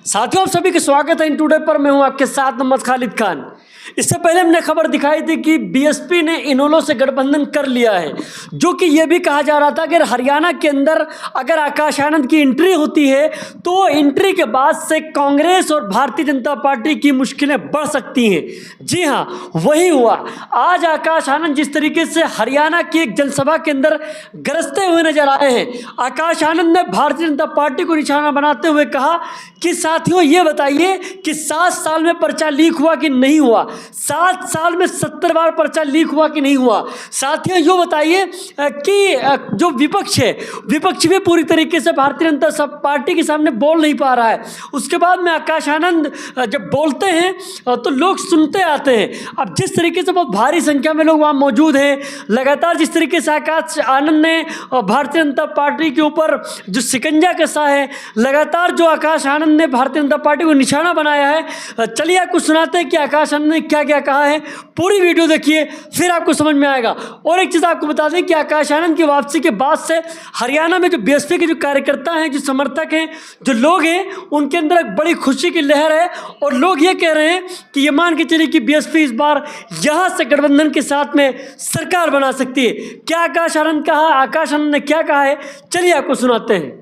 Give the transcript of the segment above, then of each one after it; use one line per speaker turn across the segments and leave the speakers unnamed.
साथियों, आप सभी का स्वागत है इन टुडे पर। मैं हूं आपके साथ मोहम्मद खालिद खान। इससे पहले हमने खबर दिखाई थी कि बीएसपी ने इनेलो से गठबंधन कर लिया है, जो कि यह भी कहा जा रहा था कि हरियाणा के अंदर अगर आकाश आनंद की एंट्री होती है तो एंट्री के बाद से कांग्रेस और भारतीय जनता पार्टी की मुश्किलें बढ़ सकती हैं। जी हां, वही हुआ। आज आकाश आनंद जिस तरीके से हरियाणा की एक जनसभा के अंदर गरजते हुए नजर आए हैं, आकाश आनंद ने भारतीय जनता पार्टी को निशाना बनाते हुए कहा कि साथियों, ये बताइए कि 7 साल में पर्चा लीक हुआ कि नहीं हुआ? 7 साल में 70 बार पर्चा लीक हुआ कि नहीं हुआ? साथियों, ये बताइए कि जो विपक्ष है, विपक्ष भी पूरी तरीके से भारतीय जनता पार्टी के सामने बोल नहीं पा रहा है। उसके बाद में आकाश आनंद जब बोलते हैं तो लोग सुनते आते हैं। अब जिस तरीके से बहुत भारी संख्या में लोग वहाँ मौजूद हैं, लगातार जिस तरीके से आकाश आनंद ने भारतीय जनता पार्टी के ऊपर जो शिकंजा कसा है, लगातार जो आकाश आनंद ने भारतीय जनता पार्टी को निशाना बनाया है, चलिए आपको सुनाते हैं कि आकाश आनंद ने क्या क्या कहा है। पूरी वीडियो देखिए, फिर आपको समझ में आएगा। और एक चीज़ आपको बता दें कि आकाश आनंद की वापसी के बाद से हरियाणा में जो बीएसपी के जो कार्यकर्ता हैं, जो समर्थक हैं, जो लोग हैं, उनके अंदर एक बड़ी खुशी की लहर है। और लोग ये कह रहे हैं कि ये मान के चलिए कि बीएसपी इस बार यहाँ से गठबंधन के साथ में सरकार बना सकती है। क्या आकाश आनंद कहा, आकाश आनंद ने क्या कहा है, चलिए आपको सुनाते हैं।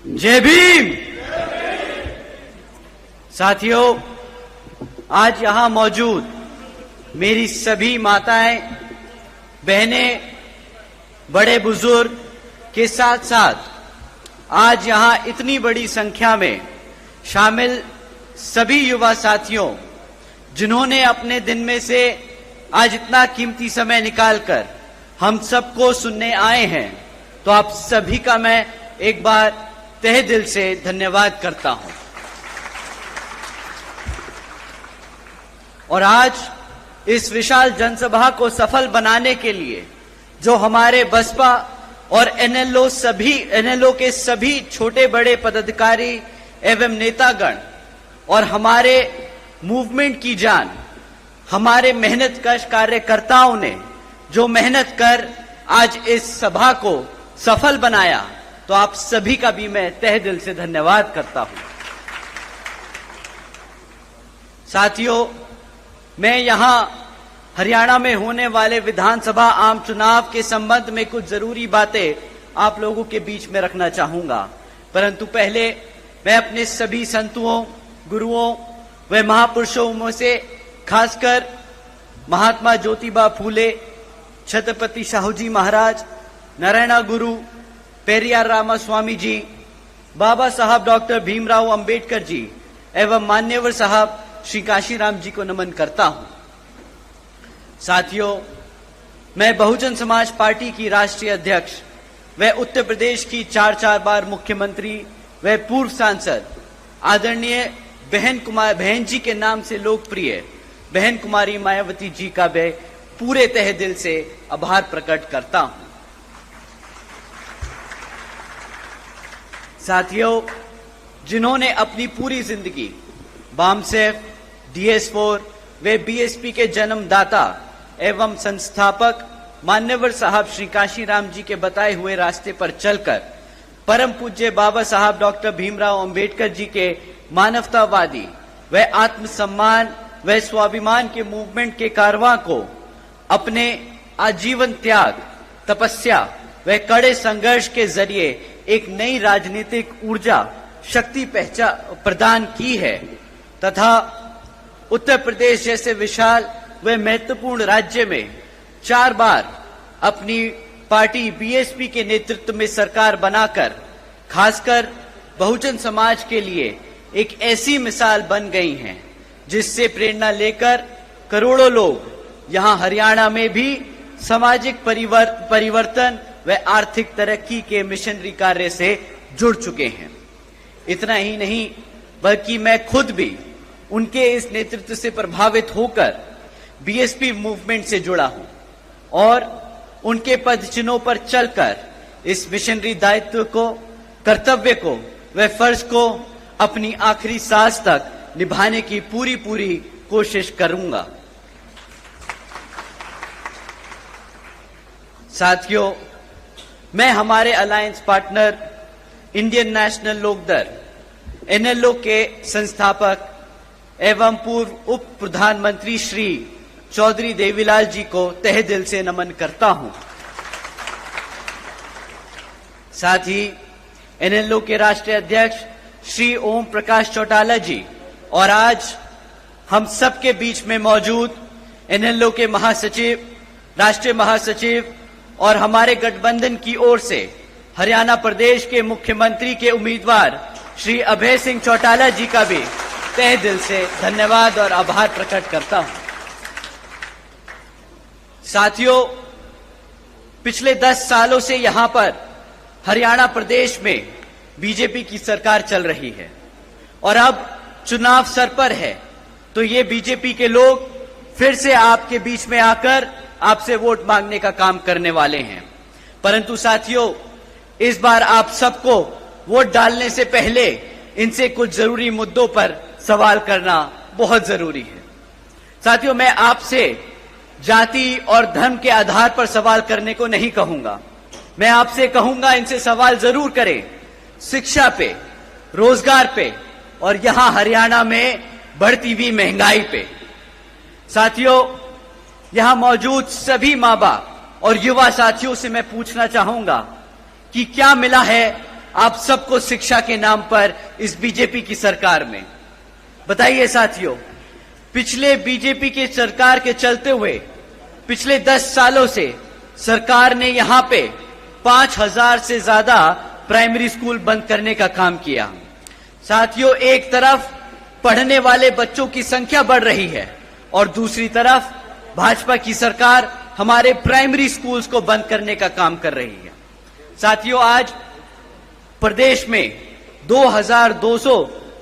जय भीम। साथियों, आज यहां मौजूद मेरी सभी माताएं, बहनें, बड़े बुजुर्ग के साथ साथ आज यहां इतनी बड़ी संख्या में शामिल सभी युवा साथियों, जिन्होंने अपने दिन में से आज इतना कीमती समय निकालकर हम सबको सुनने आए हैं, तो आप सभी का मैं एक बार तहे दिल से धन्यवाद करता हूं। और आज इस विशाल जनसभा को सफल बनाने के लिए जो हमारे बसपा और एनएलओ के सभी छोटे बड़े पदाधिकारी एवं नेतागण और हमारे मूवमेंट की जान, हमारे मेहनतकश कार्यकर्ताओं ने जो मेहनत कर आज इस सभा को सफल बनाया, तो आप सभी का भी मैं तहे दिल से धन्यवाद करता हूं। साथियों, मैं यहां हरियाणा में होने वाले विधानसभा आम चुनाव के संबंध में कुछ जरूरी बातें आप लोगों के बीच में रखना चाहूंगा। परंतु पहले मैं अपने सभी संतों, गुरुओं व महापुरुषों में से खासकर महात्मा ज्योतिबा फूले, छत्रपति शाहूजी महाराज, नारायण गुरु, पेरियार रामास्वामी जी, बाबा साहब डॉक्टर भीमराव अंबेडकर जी एवं मान्यवर साहब श्री काशीराम जी को नमन करता हूं। साथियों, मैं बहुजन समाज पार्टी की राष्ट्रीय अध्यक्ष व उत्तर प्रदेश की 4 बार मुख्यमंत्री व पूर्व सांसद आदरणीय बहन जी के नाम से लोकप्रिय बहन कुमारी मायावती जी का मैं पूरे तहे दिल से आभार प्रकट करता हूं। साथियों, जिन्होंने अपनी पूरी जिंदगी बामसेफ, DS4 वे बीएसपी के जन्मदाता एवं संस्थापक मान्यवर साहब श्री काशीराम जी के बताए हुए रास्ते पर चलकर परम पूज्य बाबा साहब डॉक्टर भीमराव अंबेडकर जी के मानवतावादी व आत्मसम्मान व स्वाभिमान के मूवमेंट के कारवां को अपने आजीवन त्याग, तपस्या व कड़े संघर्ष के जरिए एक नई राजनीतिक ऊर्जा, शक्ति प्रदान की है तथा उत्तर प्रदेश जैसे विशाल व महत्वपूर्ण राज्य में 4 बार अपनी पार्टी बीएसपी के नेतृत्व में सरकार बनाकर खासकर बहुजन समाज के लिए एक ऐसी मिसाल बन गई हैं, जिससे प्रेरणा लेकर करोड़ों लोग यहां हरियाणा में भी सामाजिक परिवर्तन व आर्थिक तरक्की के मिशनरी कार्य से जुड़ चुके हैं। इतना ही नहीं, बल्कि मैं खुद भी उनके इस नेतृत्व से प्रभावित होकर बीएसपी मूवमेंट से जुड़ा हूं और उनके पद चिन्हों पर चलकर इस मिशनरी दायित्व को, कर्तव्य को व फर्ज को अपनी आखिरी सांस तक निभाने की पूरी कोशिश करूंगा। साथियों, मैं हमारे अलायंस पार्टनर इंडियन नेशनल लोकदल एनएलओ के संस्थापक एवं पूर्व उप प्रधानमंत्री श्री चौधरी देवीलाल जी को तहे दिल से नमन करता हूं। साथ ही एनएलओ के राष्ट्रीय अध्यक्ष श्री ओम प्रकाश चौटाला जी और आज हम सबके बीच में मौजूद एनएलओ के महासचिव, राष्ट्रीय महासचिव और हमारे गठबंधन की ओर से हरियाणा प्रदेश के मुख्यमंत्री के उम्मीदवार श्री अभय सिंह चौटाला जी का भी तहे दिल से धन्यवाद और आभार प्रकट करता हूं। साथियों, पिछले 10 सालों से यहां पर हरियाणा प्रदेश में बीजेपी की सरकार चल रही है और अब चुनाव सर पर है, तो ये बीजेपी के लोग फिर से आपके बीच में आकर आपसे वोट मांगने का काम करने वाले हैं। परंतु साथियों, इस बार आप सबको वोट डालने से पहले इनसे कुछ जरूरी मुद्दों पर सवाल करना बहुत जरूरी है। साथियों, मैं आपसे जाति और धर्म के आधार पर सवाल करने को नहीं कहूंगा। मैं आपसे कहूंगा इनसे सवाल जरूर करें शिक्षा पे, रोजगार पे और यहां हरियाणा में बढ़ती हुई महंगाई पे। साथियों, यहां मौजूद सभी मां बाप और युवा साथियों से मैं पूछना चाहूंगा कि क्या मिला है आप सबको शिक्षा के नाम पर इस बीजेपी की सरकार में? बताइए साथियों, पिछले बीजेपी की सरकार के चलते हुए पिछले 10 सालों से सरकार ने यहां पे 5000 से ज्यादा प्राइमरी स्कूल बंद करने का काम किया। साथियों, एक तरफ पढ़ने वाले बच्चों की संख्या बढ़ रही है और दूसरी तरफ भाजपा की सरकार हमारे प्राइमरी स्कूल्स को बंद करने का काम कर रही है। साथियों, आज प्रदेश में 2200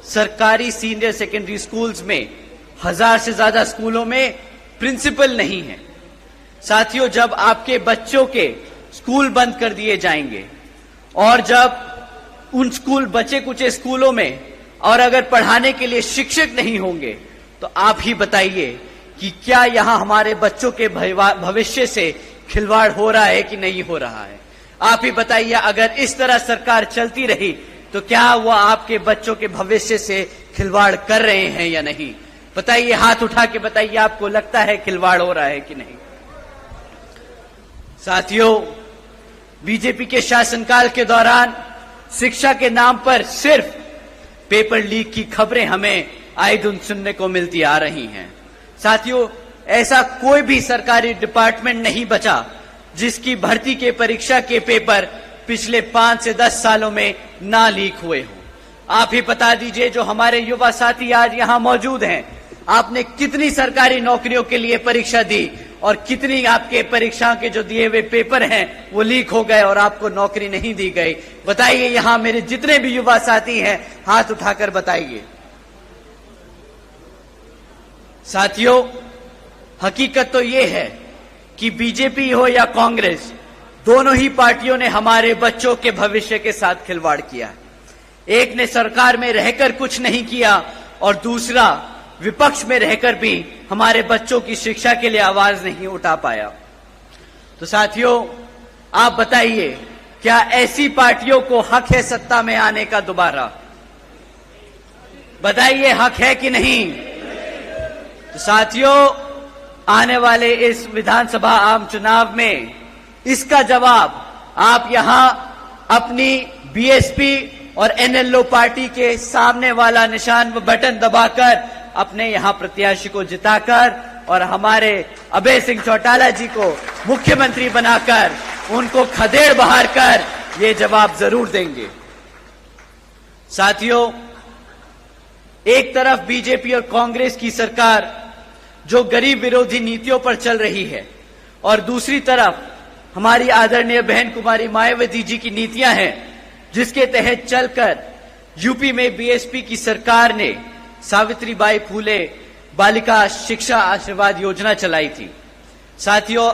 सरकारी सीनियर सेकेंडरी स्कूल्स में 1000 से ज्यादा स्कूलों में प्रिंसिपल नहीं है। साथियों, जब आपके बच्चों के स्कूल बंद कर दिए जाएंगे और जब उन स्कूल बचे कुचे स्कूलों में और अगर पढ़ाने के लिए शिक्षक नहीं होंगे, तो आप ही बताइए कि क्या यहां हमारे बच्चों के भविष्य से खिलवाड़ हो रहा है कि नहीं हो रहा है? आप ही बताइए, अगर इस तरह सरकार चलती रही तो क्या वो आपके बच्चों के भविष्य से खिलवाड़ कर रहे हैं या नहीं? बताइए, हाथ उठा के बताइए, आपको लगता है खिलवाड़ हो रहा है कि नहीं? साथियों, बीजेपी के शासनकाल के दौरान शिक्षा के नाम पर सिर्फ पेपर लीक की खबरें हमें आए दिन सुनने को मिलती आ रही हैं। साथियों, ऐसा कोई भी सरकारी डिपार्टमेंट नहीं बचा जिसकी भर्ती के परीक्षा के पेपर पिछले 5 से 10 सालों में ना लीक हुए हों। आप ही बता दीजिए, जो हमारे युवा साथी आज यहां मौजूद हैं, आपने कितनी सरकारी नौकरियों के लिए परीक्षा दी और कितनी आपके परीक्षा के जो दिए हुए पेपर हैं वो लीक हो गए और आपको नौकरी नहीं दी गई? बताइए, यहां मेरे जितने भी युवा साथी हैं, हाथ उठाकर बताइए। साथियों, हकीकत तो ये है कि बीजेपी हो या कांग्रेस, दोनों ही पार्टियों ने हमारे बच्चों के भविष्य के साथ खिलवाड़ किया है। एक ने सरकार में रहकर कुछ नहीं किया और दूसरा विपक्ष में रहकर भी हमारे बच्चों की शिक्षा के लिए आवाज नहीं उठा पाया। तो साथियों, आप बताइए, क्या ऐसी पार्टियों को हक है सत्ता में आने का दोबारा? बताइए, हक है कि नहीं? तो साथियों, आने वाले इस विधानसभा आम चुनाव में इसका जवाब आप यहां अपनी बीएसपी और एनएलओ पार्टी के सामने वाला निशान व बटन दबाकर अपने यहां प्रत्याशी को जिताकर और हमारे अभय सिंह चौटाला जी को मुख्यमंत्री बनाकर उनको खदेड़ बहार कर ये जवाब जरूर देंगे। साथियों, एक तरफ बीजेपी और कांग्रेस की सरकार जो गरीब विरोधी नीतियों पर चल रही है और दूसरी तरफ हमारी आदरणीय बहन कुमारी मायावती जी की नीतियां हैं, जिसके तहत चलकर यूपी में बीएसपी की सरकार ने सावित्रीबाई फूले बालिका शिक्षा आशीर्वाद योजना चलाई थी। साथियों,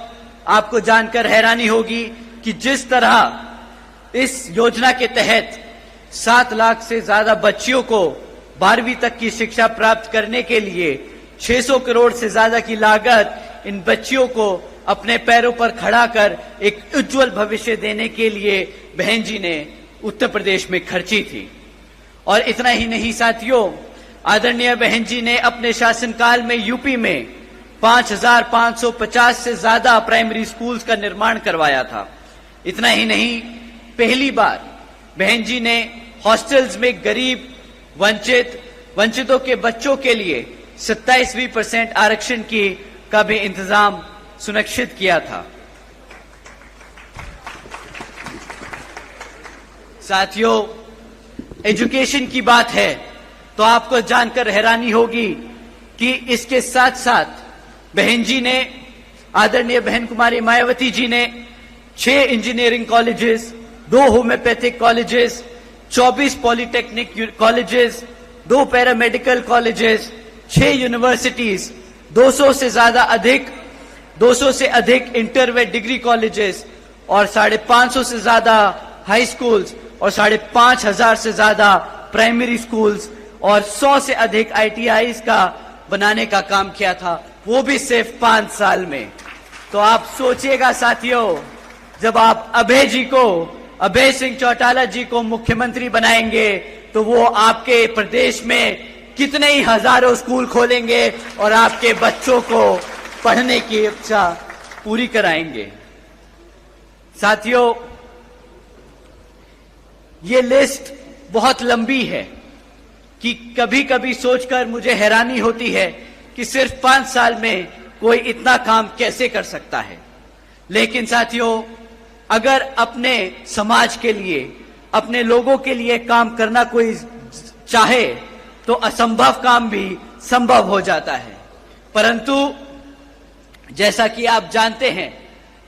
आपको जानकर हैरानी होगी कि जिस तरह इस योजना के तहत 7 लाख से ज्यादा बच्चियों को 12वीं तक की शिक्षा प्राप्त करने के लिए 600 करोड़ से ज्यादा की लागत इन बच्चियों को अपने पैरों पर खड़ा कर एक उज्जवल भविष्य देने के लिए बहन जी ने उत्तर प्रदेश में खर्ची थी। और इतना ही नहीं साथियों, आदरणीय बहन जी ने अपने शासनकाल में यूपी में 5,550 से ज्यादा प्राइमरी स्कूल्स का निर्माण करवाया था। इतना ही नहीं, पहली बार बहन जी ने हॉस्टल्स में गरीब वंचितों के बच्चों के लिए 27% आरक्षण का भी इंतजाम सुनिश्चित किया था। साथियों, एजुकेशन की बात है तो आपको जानकर हैरानी होगी कि इसके साथ साथ बहन जी ने, आदरणीय बहन कुमारी मायावती जी ने 6 engineering colleges, 2 homeopathic colleges, 24 polytechnic colleges, 2 paramedical colleges, 6 universities, 200 से अधिक इंटर व डिग्री कॉलेजेस और 550 से ज्यादा हाई स्कूल्स और 5,500 से ज्यादा प्राइमरी स्कूल्स और 100 से अधिक ITIs का बनाने का काम किया था, वो भी सिर्फ 5 साल में। तो आप सोचिएगा साथियों, जब आप अभय सिंह चौटाला जी को मुख्यमंत्री बनाएंगे तो वो आपके प्रदेश में कितने ही हजारों स्कूल खोलेंगे और आपके बच्चों को पढ़ने की इच्छा पूरी कराएंगे। साथियों, ये लिस्ट बहुत लंबी है कि कभी कभी सोचकर मुझे हैरानी होती है कि सिर्फ 5 साल में कोई इतना काम कैसे कर सकता है। लेकिन साथियों, अगर अपने समाज के लिए, अपने लोगों के लिए काम करना कोई चाहे तो असंभव काम भी संभव हो जाता है। परंतु जैसा कि आप जानते हैं,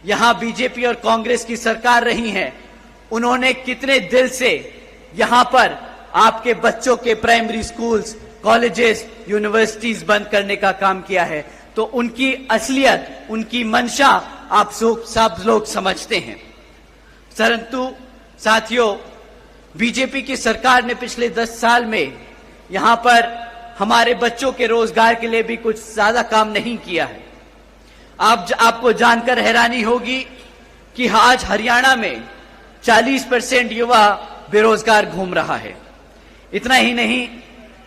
यहां बीजेपी और कांग्रेस की सरकार रही है, उन्होंने कितने दिल से यहां पर आपके बच्चों के प्राइमरी स्कूल्स, कॉलेजेस, यूनिवर्सिटीज बंद करने का काम किया है। तो उनकी असलियत, उनकी मंशा आप सब लोग समझते हैं। परंतु साथियों, बीजेपी की सरकार ने पिछले 10 साल में यहां पर हमारे बच्चों के रोजगार के लिए भी कुछ ज्यादा काम नहीं किया है। आपको जानकर हैरानी होगी कि आज हरियाणा में 40% युवा बेरोजगार घूम रहा है। इतना ही नहीं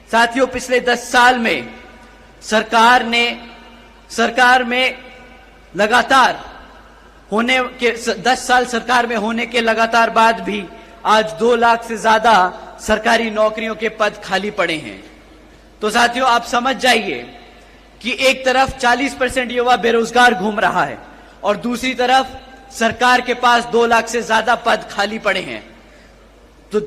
साथियों, पिछले 10 साल में सरकार में लगातार होने के 10 साल सरकार में होने के लगातार बाद भी आज 2 लाख से ज्यादा सरकारी नौकरियों के पद खाली पड़े हैं। तो साथियों, आप समझ जाइए कि एक तरफ 40% युवा बेरोजगार घूम रहा है और दूसरी तरफ सरकार के पास 2 लाख से ज्यादा पद खाली पड़े हैं। तो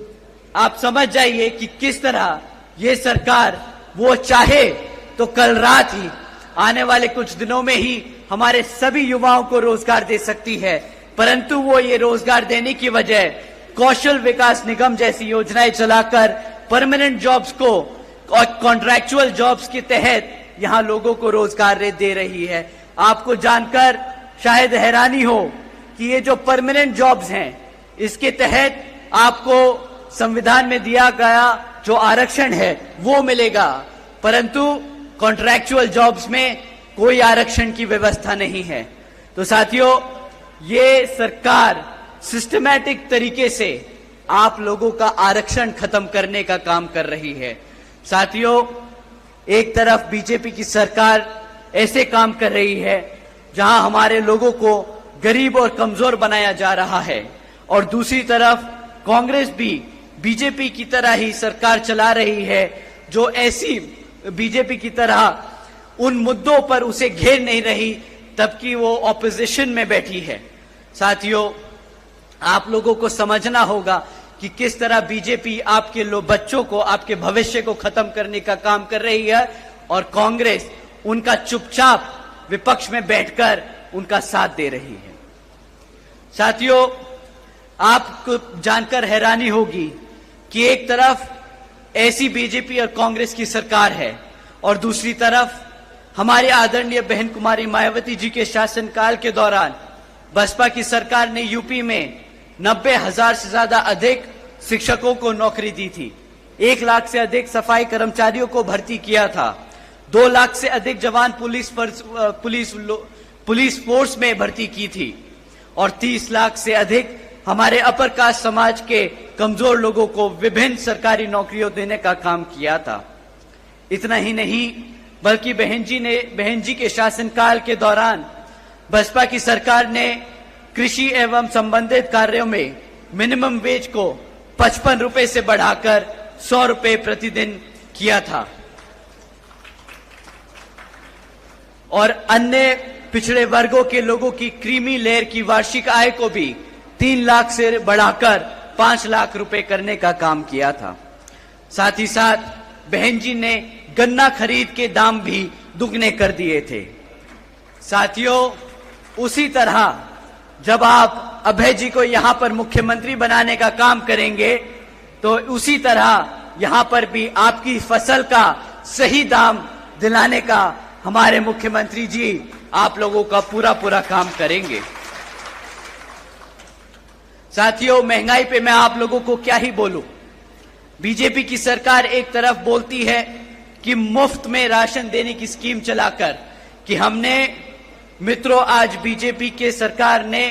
आप समझ जाइए कि किस तरह ये सरकार, वो चाहे तो कल रात ही, आने वाले कुछ दिनों में ही हमारे सभी युवाओं को रोजगार दे सकती है। परंतु वो ये रोजगार देने की बजाय कौशल विकास निगम जैसी योजनाएं चलाकर परमानेंट जॉब्स को और कॉन्ट्रैक्चुअल जॉब्स के तहत यहां लोगों को रोजगार दे रही है। आपको जानकर शायद हैरानी हो कि ये जो परमानेंट जॉब्स हैं, इसके तहत आपको संविधान में दिया गया जो आरक्षण है वो मिलेगा, परंतु कॉन्ट्रैक्चुअल जॉब्स में कोई आरक्षण की व्यवस्था नहीं है। तो साथियों, ये सरकार सिस्टमैटिक तरीके से आप लोगों का आरक्षण खत्म करने का काम कर रही है। साथियों, एक तरफ बीजेपी की सरकार ऐसे काम कर रही है जहां हमारे लोगों को गरीब और कमजोर बनाया जा रहा है, और दूसरी तरफ कांग्रेस भी बीजेपी की तरह ही सरकार चला रही है, जो ऐसी बीजेपी की तरह उन मुद्दों पर उसे घेर नहीं रही तबकि वो ऑपोजिशन में बैठी है। साथियों, आप लोगों को समझना होगा कि किस तरह बीजेपी आपके बच्चों को, आपके भविष्य को खत्म करने का काम कर रही है और कांग्रेस उनका चुपचाप विपक्ष में बैठकर उनका साथ दे रही है। साथियों, आपको जानकर हैरानी होगी कि एक तरफ ऐसी बीजेपी और कांग्रेस की सरकार है और दूसरी तरफ हमारे आदरणीय बहन कुमारी मायावती जी के शासनकाल के दौरान बसपा की सरकार ने यूपी में 90,000 से ज्यादा अधिक शिक्षकों को नौकरी दी थी, 1 लाख से अधिक सफाई कर्मचारियों को भर्ती किया था, 2 लाख से अधिक जवान पुलिस फोर्स में भर्ती की थी और 30 लाख से अधिक हमारे अपर कास्ट समाज के कमजोर लोगों को विभिन्न सरकारी नौकरियों देने का काम किया था। इतना ही नहीं बल्कि बहन जी के शासनकाल के दौरान बसपा की सरकार ने कृषि एवं संबंधित कार्यों में मिनिमम वेज को 55 रुपए से बढ़ाकर 100 रुपए प्रतिदिन किया था और अन्य पिछड़े वर्गों के लोगों की क्रीमी लेयर की वार्षिक आय को भी 3 लाख से बढ़ाकर 5 लाख रुपए करने का काम किया था। साथ ही साथ बहन जी ने गन्ना खरीद के दाम भी दुगने कर दिए थे। साथियों, उसी तरह जब आप अभय जी को यहां पर मुख्यमंत्री बनाने का काम करेंगे तो उसी तरह यहां पर भी आपकी फसल का सही दाम दिलाने का हमारे मुख्यमंत्री जी आप लोगों का पूरा काम करेंगे। साथियों, महंगाई पे मैं आप लोगों को क्या ही बोलूं। बीजेपी की सरकार एक तरफ बोलती है कि मुफ्त में राशन देने की स्कीम चलाकर कि हमने मित्रों आज बीजेपी के सरकार ने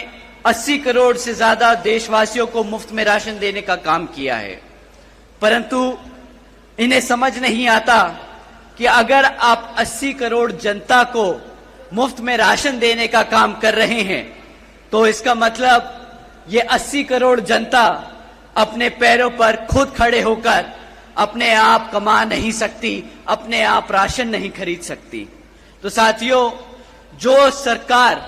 80 करोड़ से ज्यादा देशवासियों को मुफ्त में राशन देने का काम किया है, परंतु इन्हें समझ नहीं आता कि अगर आप 80 करोड़ जनता को मुफ्त में राशन देने का काम कर रहे हैं तो इसका मतलब ये 80 करोड़ जनता अपने पैरों पर खुद खड़े होकर अपने आप कमा नहीं सकती, अपने आप राशन नहीं खरीद सकती। तो साथियों, जो सरकार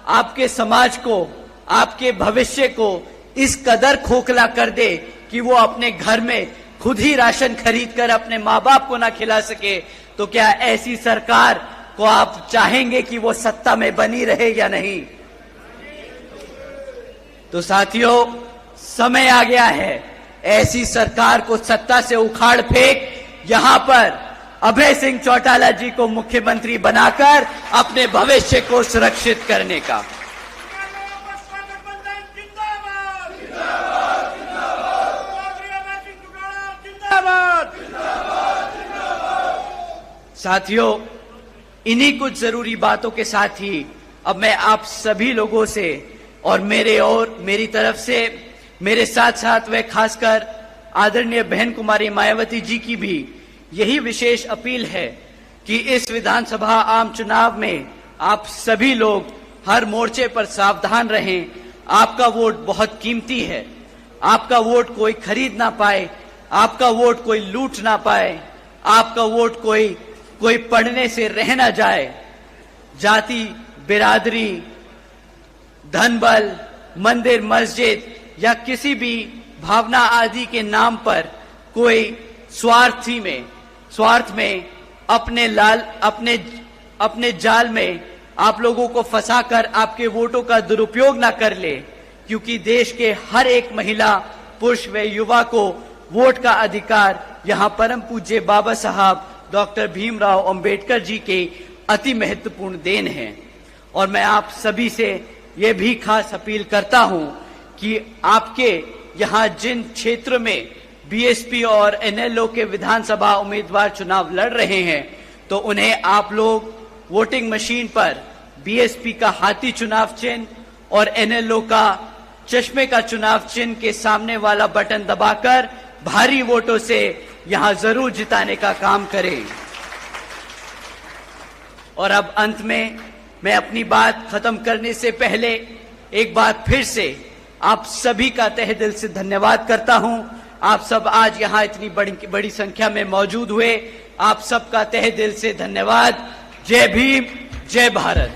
आपके समाज को, आपके भविष्य को इस कदर खोखला कर दे कि वो अपने घर में खुद ही राशन खरीद कर अपने माँ बाप को ना खिला सके, तो क्या ऐसी सरकार को आप चाहेंगे कि वो सत्ता में बनी रहे या नहीं? तो साथियों, समय आ गया है ऐसी सरकार को सत्ता से उखाड़ फेंक यहां पर अभय सिंह चौटाला जी को मुख्यमंत्री बनाकर अपने भविष्य को सुरक्षित करने का। साथियों, इन्हीं कुछ जरूरी बातों के साथ ही अब मैं आप सभी लोगों से और मेरी तरफ से मेरे साथ साथ व खासकर आदरणीय बहन कुमारी मायावती जी की भी यही विशेष अपील है कि इस विधानसभा आम चुनाव में आप सभी लोग हर मोर्चे पर सावधान रहें। आपका वोट बहुत कीमती है। आपका वोट कोई खरीद ना पाए, आपका वोट कोई लूट ना पाए, आपका वोट कोई पढ़ने से रह ना जाए। जाति, बिरादरी, धन बल, मंदिर मस्जिद या किसी भी भावना आदि के नाम पर कोई स्वार्थ में अपने जाल में आप लोगों को फंसाकर आपके वोटों का दुरुपयोग ना कर ले, क्योंकि देश के हर एक महिला, पुरुष व युवा को वोट का अधिकार यहाँ परम पूज्य बाबा साहब डॉक्टर भीमराव अंबेडकर जी के अति महत्वपूर्ण देन है। और मैं आप सभी से यह भी खास अपील करता हूं कि आपके यहाँ जिन क्षेत्र में बीएसपी और एनएलओ के विधानसभा उम्मीदवार चुनाव लड़ रहे हैं, तो उन्हें आप लोग वोटिंग मशीन पर बीएसपी का हाथी चुनाव चिन्ह और एनएलओ का चश्मे का चुनाव चिन्ह के सामने वाला बटन दबाकर भारी वोटों से यहां जरूर जिताने का काम करें। और अब अंत में मैं अपनी बात खत्म करने से पहले एक बार फिर से आप सभी का तहे दिल से धन्यवाद करता हूं। आप सब आज यहां इतनी बड़ी संख्या में मौजूद हुए, आप सबका तहे दिल से धन्यवाद। जय भीम, जय भारत।